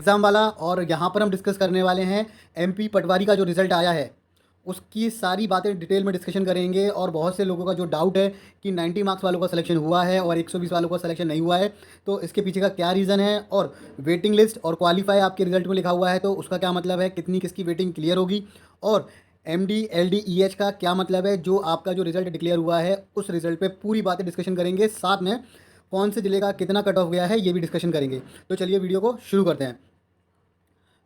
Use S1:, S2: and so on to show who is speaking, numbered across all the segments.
S1: Exam वाला। और यहाँ पर हम डिस्कस करने वाले हैं एमपी पटवारी का जो रिज़ल्ट आया है उसकी सारी बातें डिटेल में डिस्कशन करेंगे। और बहुत से लोगों का जो डाउट है कि 90 मार्क्स वालों का सिलेक्शन हुआ है और 120 वालों का सिलेक्शन नहीं हुआ है, तो इसके पीछे का क्या रीज़न है, और वेटिंग लिस्ट और क्वालिफाई आपके रिजल्ट में लिखा हुआ है तो उसका क्या मतलब है, कितनी किसकी वेटिंग क्लियर होगी, और एमडी एलडी ईएच का क्या मतलब है, जो आपका जो रिज़ल्ट डिक्लेयर हुआ है उस रिज़ल्ट पे पूरी बातें डिस्कशन करेंगे। साथ में कौन से ज़िले का कितना कट ऑफ गया है ये भी डिस्कशन करेंगे। तो चलिए वीडियो को शुरू करते हैं।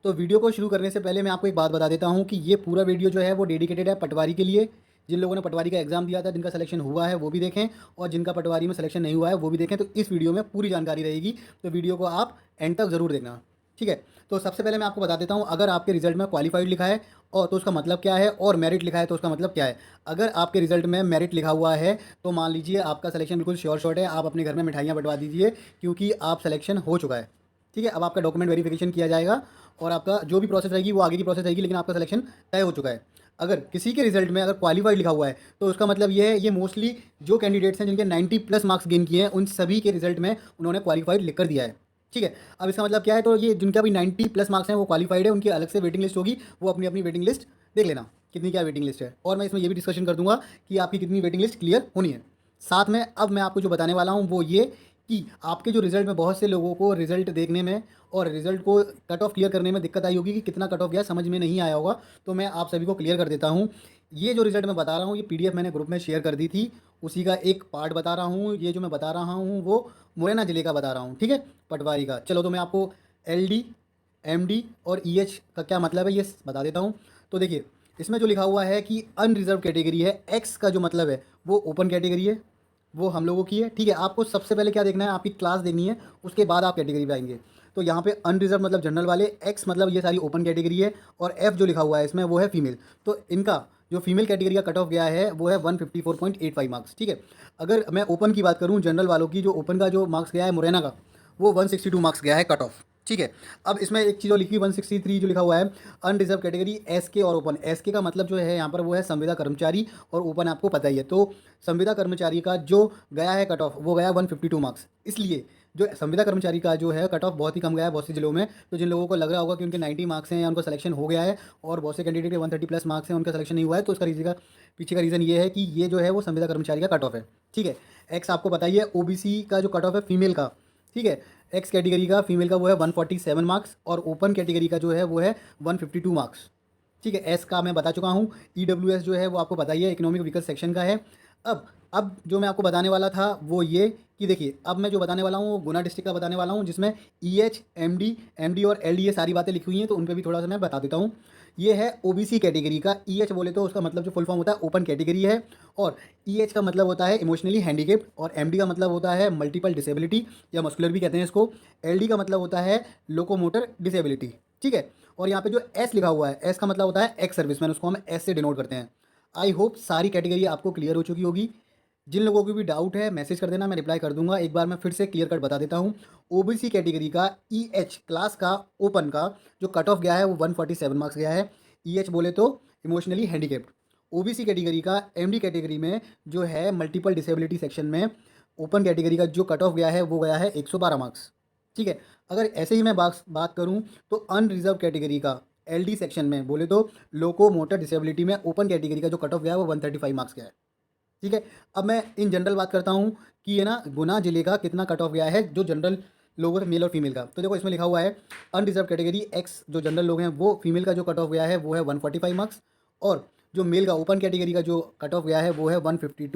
S1: तो वीडियो को शुरू करने से पहले मैं आपको एक बात बता देता हूँ कि ये पूरा वीडियो जो है वो डेडिकेटेड है पटवारी के लिए। जिन लोगों ने पटवारी का एग्ज़ाम दिया था, जिनका सिलेक्शन हुआ है वो भी देखें, और जिनका पटवारी में सिलेक्शन नहीं हुआ है वो भी देखें। तो इस वीडियो में पूरी जानकारी रहेगी, तो वीडियो को आप एंड तक ज़रूर देखना, ठीक है। तो सबसे पहले मैं आपको बता देता हूँ, अगर आपके रिजल्ट में क्वालिफाइड लिखा है और तो उसका मतलब क्या है, और मेरिट लिखा है तो उसका मतलब क्या है। अगर आपके रिजल्ट में मेरिट लिखा हुआ है तो मान लीजिए आपका सिलेक्शन बिल्कुल श्योर शॉट है, आप अपने घर में मिठाइयाँ बंटवा दीजिए क्योंकि आप सिलेक्शन हो चुका है, ठीक है। अब आपका डॉक्यूमेंट वेरिफिकेशन किया जाएगा और आपका जो भी प्रोसेस रहेगी वो आगे की प्रोसेस रहेगी, लेकिन आपका सिलेक्शन तय हो चुका है। अगर किसी के रिजल्ट में अगर क्वालिफाइड लिखा हुआ है तो उसका मतलब ये है, ये मोस्टली जो कैंडिडेट्स हैं जिनके 90 प्लस मार्क्स गेन किए हैं उन सभी के रिजल्ट में उन्होंने क्वालिफाइड लिख कर दिया है, ठीक है। अब इसका मतलब क्या है, तो ये जिनका भी 90 प्लस मार्क्स हैं वो क्वालिफाइड है, उनकी अलग से वेटिंग लिस्ट होगी, वो अपनी अपनी वेटिंग लिस्ट देख लेना कितनी क्या वेटिंग लिस्ट है। और मैं इसमें ये भी डिस्कशन कर दूंगा कि आपकी कितनी वेटिंग लिस्ट क्लियर होनी है। साथ में अब मैं आपको जो बताने वाला हूँ वो ये कि आपके जो रिज़ल्ट में बहुत से लोगों को रिज़ल्ट देखने में और रिज़ल्ट को कट ऑफ क्लियर करने में दिक्कत आई होगी कि कितना कट ऑफ गया समझ में नहीं आया होगा। तो मैं आप सभी को क्लियर कर देता हूँ। ये जो रिज़ल्ट मैं बता रहा हूँ ये पीडीएफ मैंने ग्रुप में शेयर कर दी थी, उसी का एक पार्ट बता रहा हूँ। ये जो मैं बता रहा हूँ वो मुरैना ज़िले का बता रहा हूँ, ठीक है, पटवारी का। चलो तो मैं आपको एलडी एमडी और ईएच का क्या मतलब है ये बता देता हूँ। तो देखिए, इसमें जो लिखा हुआ है कि अनरिजर्व कैटेगरी है, एक्स का जो मतलब है वो ओपन कैटेगरी है, वो हम लोगों की है, ठीक है। आपको सबसे पहले क्या देखना है, आपकी क्लास देखनी है, उसके बाद आप कैटेगरी पे आएंगे। तो यहाँ पे अनरिजर्व मतलब जनरल वाले, एक्स मतलब ये सारी ओपन कैटेगरी है, और एफ जो लिखा हुआ है इसमें वो है फीमेल। तो इनका जो फीमेल कैटेगरी का कट ऑफ गया है वो है 154.85 मार्क्स, ठीक है। अगर मैं ओपन की बात करूँ, जनरल वालों की, जो ओपन का जो मार्क्स गया है मुरैना का, वो 162 मार्क्स गया है कट ऑफ, ठीक है। अब इसमें एक चीज़ और लिखी 163 जो लिखा हुआ है अनरिजर्व कैटेगरी एसके और ओपन। एसके का मतलब जो है यहाँ पर वो है संविदा कर्मचारी, और ओपन आपको पता ही है। तो संविदा कर्मचारी का जो गया है कट ऑफ वो गया 152 मार्क्स। इसलिए जो संविदा कर्मचारी का जो है कट ऑफ बहुत ही कम गया है बहुत सी जिलों में। तो जिन लोगों को लग रहा होगा कि उनके 90 मार्क्स हैं या उनका सिलेक्शन हो गया है, और बहुत से कैंडिडेट के 130 प्लस मार्क्स हैं उनका सिलेक्शन नहीं हुआ है, तो उसका रीजन का पीछे का रीज़न ये है कि ये जो है वो संविदा कर्मचारी का कट ऑफ है, ठीक है। एक्स आपको बताइए, ओबीसी का जो कट ऑफ है फीमेल का, ठीक है, एक्स कैटेगरी का फीमेल का वो है 147 मार्क्स, और ओपन कैटेगरी का जो है वो है 152 मार्क्स, ठीक है। एस का मैं बता चुका हूँ। ईडब्ल्यूएस जो है वो आपको पता ही है, इकोनॉमिक वीकर सेक्शन का है। अब जो मैं आपको बताने वाला था वो ये कि देखिए, अब मैं जो बताने वाला हूँ वो गुना डिस्ट्रिक्ट का बताने वाला हूँ, जिसमें ईएच एमडी और एलडी ये सारी बातें लिखी हुई हैं, तो उन पर भी थोड़ा सा मैं बता देता हूँ। ये है ओबीसी कैटेगरी का। ईएच बोले तो उसका मतलब जो फुल फॉर्म होता है ओपन कैटेगरी है, और ईएच का मतलब होता है इमोशनली हैंडीकेप्ड, और एमडी का मतलब होता है मल्टीपल डिसेबिलिटी या मस्कुलर भी कहते हैं इसको। एलडी का मतलब होता है लोकोमोटर डिसेबिलिटी, ठीक है। और यहाँ पे जो एस लिखा हुआ है, एस का मतलब होता है एक्स सर्विसमैन, उसको हम एस से डिनोट करते हैं। आई होप सारी कैटेगरी आपको क्लियर हो चुकी होगी। जिन लोगों को भी डाउट है मैसेज कर देना, मैं रिप्लाई कर दूंगा। एक बार मैं फिर से क्लियर कट बता देता हूँ। ओबीसी कैटेगरी का ईएच क्लास का ओपन का जो कट ऑफ गया है वो 147 मार्क्स गया है। ईएच बोले तो इमोशनली हैंडीकेप्ड। ओबीसी कैटेगरी का एमडी कैटेगरी में जो है मल्टीपल डिसेबिलिटी सेक्शन में ओपन कैटेगरी का जो कट ऑफ गया है वो गया है 112 मार्क्स, ठीक है। अगर ऐसे ही मैं बात करूं तो अनरिजर्व कैटेगरी का एलडी सेक्शन में बोले तो लोको मोटर डिसेबिलिटी में ओपन कैटेगरी का जो कट ऑफ गया है वो 135 मार्क्स गया है, ठीक है। अब मैं इन जनरल बात करता हूँ कि ये ना गुना जिले का कितना कट ऑफ गया है जो जनरल लोगों मेल और फीमेल का। तो देखो इसमें लिखा हुआ है अनरिजर्व कैटेगरी एक्स जो जनरल लोग हैं वो फीमेल का जो कट ऑफ गया है वो है 145 मार्क्स, और जो मेल का ओपन कैटेगरी का जो कट ऑफ गया है वो है 152